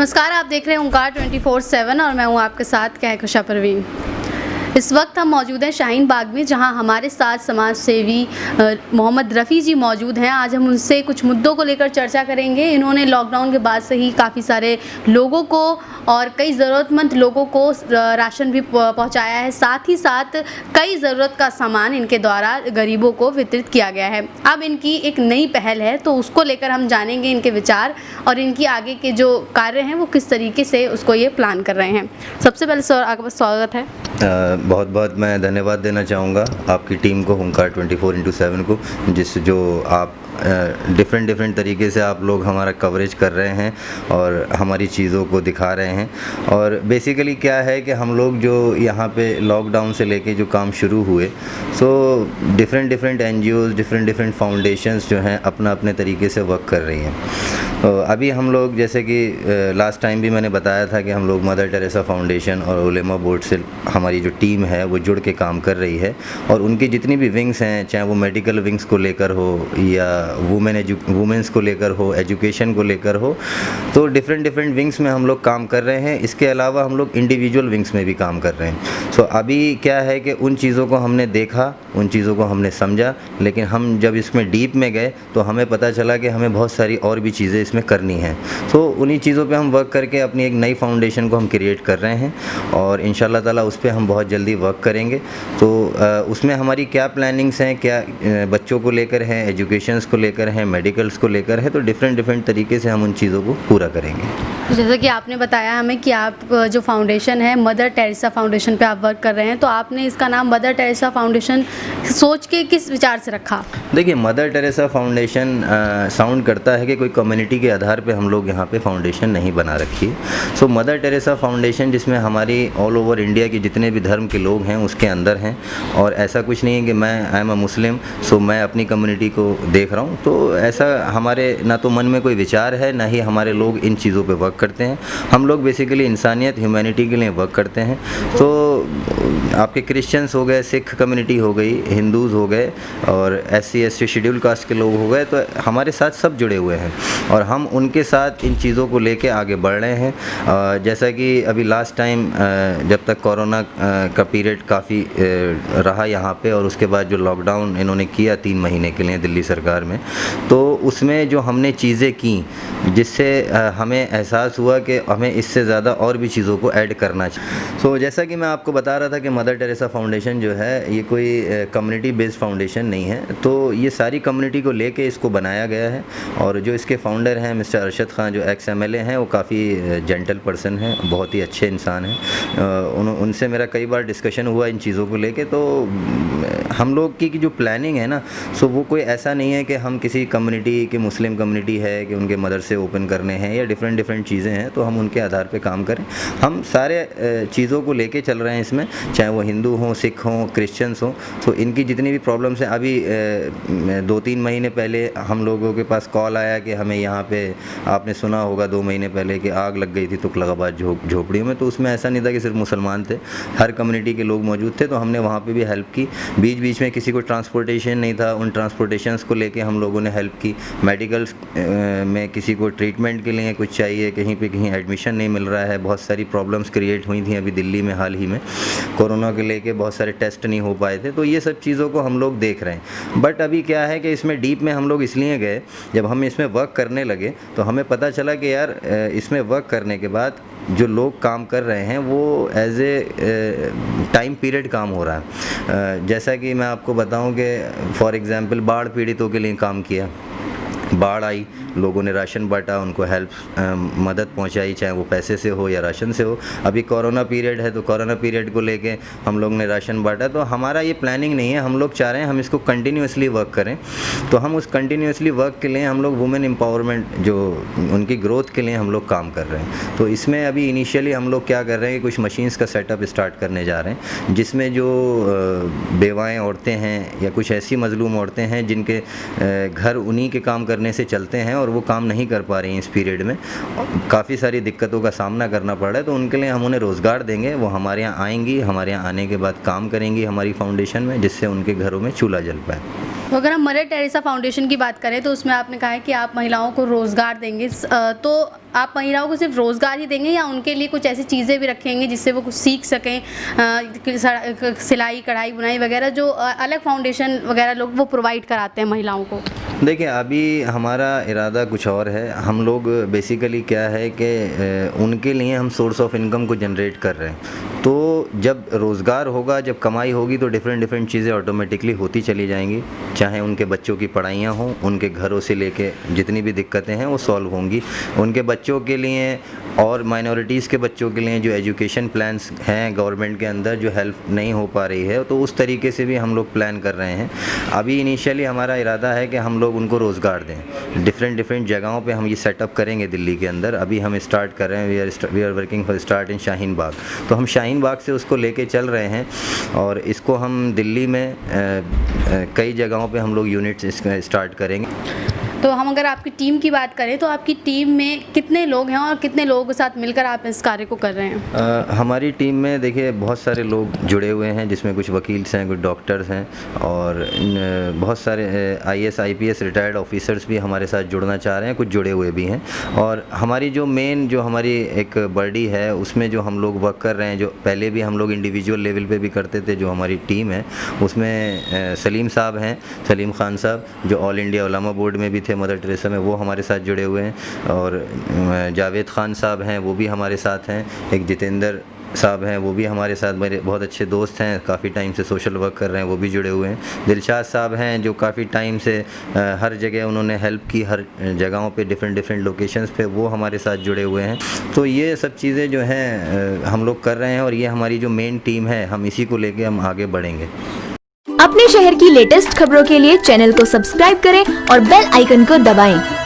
नमस्कार, आप देख रहे हैं ओंकार 24/7 और मैं हूं आपके साथ कहकशा परवीन। इस वक्त हम मौजूद हैं शाहीन बाग में, जहां हमारे साथ समाज सेवी मोहम्मद रफ़ी जी मौजूद हैं। आज हम उनसे कुछ मुद्दों को लेकर चर्चा करेंगे। इन्होंने लॉकडाउन के बाद से ही काफ़ी सारे लोगों को और कई ज़रूरतमंद लोगों को राशन भी पहुंचाया है। साथ ही साथ कई ज़रूरत का सामान इनके द्वारा गरीबों को वितरित किया गया है। अब इनकी एक नई पहल है, तो उसको लेकर हम जानेंगे इनके विचार और इनकी आगे के जो कार्य हैं वो किस तरीके से उसको ये प्लान कर रहे हैं। सबसे पहले सर, आपका स्वागत है। बहुत बहुत मैं धन्यवाद देना चाहूँगा आपकी टीम को, ओंकार 24/7 को, जो आप डिफरेंट तरीके से आप लोग हमारा कवरेज कर रहे हैं और हमारी चीज़ों को दिखा रहे हैं। और बेसिकली क्या है कि हम लोग जो यहाँ पे लॉकडाउन से लेके जो काम शुरू हुए, so different NGOs, different foundations जो हैं अपना अपने तरीके से वर्क कर रही हैं। तो अभी हम लोग, जैसे कि लास्ट टाइम भी मैंने बताया था कि हम लोग मदर टेरेसा फाउंडेशन और उलेमा बोर्ड से हमारी जो टीम है वो जुड़ के काम कर रही है। और उनकी जितनी भी विंग्स हैं, चाहे वो मेडिकल विंग्स को लेकर हो या वुमेंस को लेकर हो, एजुकेशन को लेकर हो, तो डिफरेंट विंग्स में हम लोग काम कर रहे हैं। इसके अलावा हम लोग इंडिविजुअल विंग्स में भी काम कर रहे हैं। सो अभी क्या है कि उन चीज़ों को हमने देखा, उन चीज़ों को हमने समझा, लेकिन हम जब इसमें डीप में गए तो हमें पता चला कि हमें बहुत सारी और भी चीज़ें इसमें करनी हैं। तो उन्हीं चीज़ों पे हम वर्क करके अपनी एक नई फाउंडेशन को हम क्रिएट कर रहे हैं और इंशाल्लाह ताला उस पर हम बहुत जल्दी वर्क करेंगे। तो उसमें हमारी क्या प्लानिंग्स हैं, क्या बच्चों को लेकर हैं, एजुकेशंस को लेकर हैं, मेडिकल्स को लेकर है, तो डिफरेंट तरीके से हम उन चीज़ों को पूरा करेंगे। जैसा कि आपने बताया हमें कि आप जो फाउंडेशन है मदर टेरेसा फाउंडेशन पे आप वर्क कर रहे हैं, तो आपने इसका नाम मदर टेरेसा फाउंडेशन सोच के किस विचार से रखा? देखिए, मदर टेरेसा फाउंडेशन साउंड करता है कि कोई कम्युनिटी के आधार पे हम लोग यहाँ पे फाउंडेशन नहीं बना रखी है। सो मदर टेरेसा फाउंडेशन, जिसमें हमारी ऑल ओवर इंडिया के जितने भी धर्म के लोग हैं उसके अंदर हैं। और ऐसा कुछ नहीं है कि मैं आई एम अ मुस्लिम, सो मैं अपनी कम्युनिटी को देख रहा हूँ, तो ऐसा हमारे ना तो मन में कोई विचार है, ना ही हमारे लोग इन चीज़ों पे वर्क करते हैं। हम लोग बेसिकली इंसानियत, ह्यूमैनिटी के लिए वर्क करते हैं। तो आपके क्रिश्चियंस हो गए, सिख कम्युनिटी हो गई, हिंदूज़ हो गए और SC ST शेड्यूल कास्ट के लोग हो गए, तो हमारे साथ सब जुड़े हुए हैं और हम उनके साथ इन चीज़ों को लेके आगे बढ़ रहे हैं। जैसा कि अभी लास्ट टाइम जब तक कोरोना का पीरियड काफ़ी रहा यहाँ पे, और उसके बाद जो लॉकडाउन इन्होंने किया 3 महीने के लिए दिल्ली सरकार में, तो उसमें जो हमने चीज़ें की जिससे हमें एहसास हुआ कि हमें इससे ज़्यादा और भी चीज़ों को ऐड करना चाहिए। सो जैसा कि मैं आपको बता रहा था कि मदर टेरेसा फाउंडेशन जो है ये कोई कम्युनिटी बेस्ड फाउंडेशन नहीं है, तो ये सारी कम्युनिटी को लेके इसको बनाया गया है। और जो इसके फाउंडर हैं मिस्टर अरशद खान, जो एक्स MLA हैं, वो काफ़ी जेंटल पर्सन हैं, बहुत ही अच्छे इंसान हैं। उनसे मेरा कई बार डिस्कशन हुआ इन चीज़ों को लेके। तो हम लोग की जो प्लानिंग है ना, सो वो कोई ऐसा नहीं है कि हम किसी कम्युनिटी की, मुस्लिम कम्युनिटी है कि उनके मदरसे ओपन करने हैं या डिफरेंट चीज़ें हैं तो हम उनके आधार पे काम करें। हम सारे चीज़ों को लेके चल रहे हैं इसमें, चाहे वो हिंदू हों, सिख हों, क्रिश्चियंस हों। तो इनकी जितनी भी प्रॉब्लम्स हैं, अभी 2-3 महीने पहले हम लोगों के पास कॉल आया कि हमें यहाँ पे, आपने सुना होगा 2 महीने पहले कि आग लग गई थी तुगलकाबाद झोपड़ियों में। तो उसमें ऐसा नहीं था कि सिर्फ मुसलमान थे, हर कम्युनिटी के लोग मौजूद थे, तो हमने वहाँ पे भी हेल्प की। बीच में किसी को ट्रांसपोर्टेशन नहीं था, उन ट्रांसपोर्टेशंस को लेके हम लोगों ने हेल्प की। मेडिकल्स में किसी को ट्रीटमेंट के लिए कुछ चाहिए, कहीं एडमिशन नहीं मिल रहा है, बहुत सारी प्रॉब्लम्स क्रिएट हुई थी अभी दिल्ली में हाल ही में, कोरोना के लेके बहुत सारे टेस्ट नहीं हो पाए थे। तो ये सब चीज़ों को हम लोग देख रहे हैं। बट अभी क्या है कि इसमें डीप में हम लोग इसलिए गए, जब हम इसमें वर्क करने लगे तो हमें पता चला कि यार इसमें वर्क करने के बाद जो लोग काम कर रहे हैं वो एज ए टाइम पीरियड काम हो रहा है। जैसा कि मैं आपको बताऊं कि फॉर एग्ज़ाम्पल बाढ़ पीड़ितों के लिए काम किया, बाढ़ आई, लोगों ने राशन बांटा, उनको हेल्प, मदद पहुंचाई, चाहे वो पैसे से हो या राशन से हो। अभी कोरोना पीरियड है तो कोरोना पीरियड को लेके हम लोग ने राशन बांटा। तो हमारा ये प्लानिंग नहीं है, हम लोग चाह रहे हैं हम इसको कंटिन्यूसली वर्क करें। तो हम उस कंटिन्यूसली वर्क के लिए हम लोग वुमेन एम्पावरमेंट, जो उनकी ग्रोथ के लिए हम लोग काम कर रहे हैं। तो इसमें अभी इनिशियली हम लोग क्या कर रहे हैं कि कुछ मशीन्स का सेटअप स्टार्ट करने जा रहे हैं, जिसमें जो बेवाएँ औरतें हैं या कुछ ऐसी मजलूम औरतें हैं जिनके घर उन्हीं के काम करने से चलते हैं और वो काम नहीं कर पा रही हैं इस पीरियड में, काफ़ी सारी दिक्कतों का सामना करना पड़ रहा है, तो उनके लिए हम उन्हें रोज़गार देंगे। वो हमारे यहाँ आएंगी, हमारे यहाँ आने के बाद काम करेंगी हमारी फाउंडेशन में, जिससे उनके घरों में चूल्हा जल पाए। तो अगर हम मदर टेरेसा फाउंडेशन की बात करें तो उसमें आपने कहा है कि आप महिलाओं को रोज़गार देंगे, तो आप महिलाओं को सिर्फ रोज़गार ही देंगे या उनके लिए कुछ ऐसी चीज़ें भी रखेंगे जिससे वो कुछ सीख सकें, सिलाई कढ़ाई बुनाई वगैरह जो अलग फाउंडेशन वगैरह लोग वो प्रोवाइड कराते हैं महिलाओं को? देखिए, अभी हमारा इरादा कुछ और है। हम लोग बेसिकली क्या है कि उनके लिए हम सोर्स ऑफ इनकम को जनरेट कर रहे हैं। तो जब रोज़गार होगा, जब कमाई होगी तो डिफरेंट चीज़ें ऑटोमेटिकली होती चली जाएंगी। चाहे उनके बच्चों की पढ़ाइयाँ हों, उनके घरों से लेके जितनी भी दिक्कतें हैं वो सॉल्व होंगी। उनके बच्चों के लिए और माइनॉरिटीज़ के बच्चों के लिए जो एजुकेशन प्लान्स हैं गवर्नमेंट के अंदर जो हेल्प नहीं हो पा रही है, तो उस तरीके से भी हम लोग प्लान कर रहे हैं। अभी इनिशियली हमारा इरादा है कि हम लोग उनको रोज़गार दें। डिफरेंट जगहों पे हम ये सेटअप करेंगे दिल्ली के अंदर। अभी हम स्टार्ट कर रहे हैं, we are working for start in Shaheen Bagh. तो हम शाहीन बाग से उसको लेके चल रहे हैं और इसको हम दिल्ली में कई जगहों पे हम लोग यूनिट्स स्टार्ट करेंगे। तो हम अगर आपकी टीम की बात करें तो आपकी टीम में कितने लोग हैं और कितने लोगों के साथ मिलकर आप इस कार्य को कर रहे हैं? हमारी टीम में देखिए बहुत सारे लोग जुड़े हुए हैं, जिसमें कुछ वकील हैं, कुछ डॉक्टर्स हैं और बहुत सारे IAS IPS रिटायर्ड ऑफिसर्स भी हमारे साथ जुड़ना चाह रहे हैं, कुछ जुड़े हुए भी हैं। और हमारी जो हमारी एक बॉडी है उसमें जो हम लोग वर्क कर रहे हैं, जो पहले भी हम लोग इंडिविजुअल लेवल पे भी करते थे, जो हमारी टीम है उसमें सलीम साहब हैं, सलीम खान साहब जो ऑल इंडिया उलमा बोर्ड में भी थे मदर टेरेसा में, वो हमारे साथ जुड़े हुए हैं। और जावेद खान साहब हैं, वो भी हमारे साथ हैं। एक जितेंद्र साहब हैं, वो भी हमारे साथ मेरे बहुत अच्छे दोस्त हैं, काफ़ी टाइम से सोशल वर्क कर रहे हैं, वो भी जुड़े हुए हैं। दिलशाद साहब हैं जो काफ़ी टाइम से हर जगह उन्होंने हेल्प की, हर जगहों पे डिफरेंट लोकेशंस पे, वो हमारे साथ जुड़े हुए हैं। तो ये सब चीज़ें जो हैं हम लोग कर रहे हैं और ये हमारी जो मेन टीम है, हम इसी को लेके हम आगे बढ़ेंगे। अपने शहर की लेटेस्ट खबरों के लिए चैनल को सब्सक्राइब करें और बेल आइकन को दबाएं।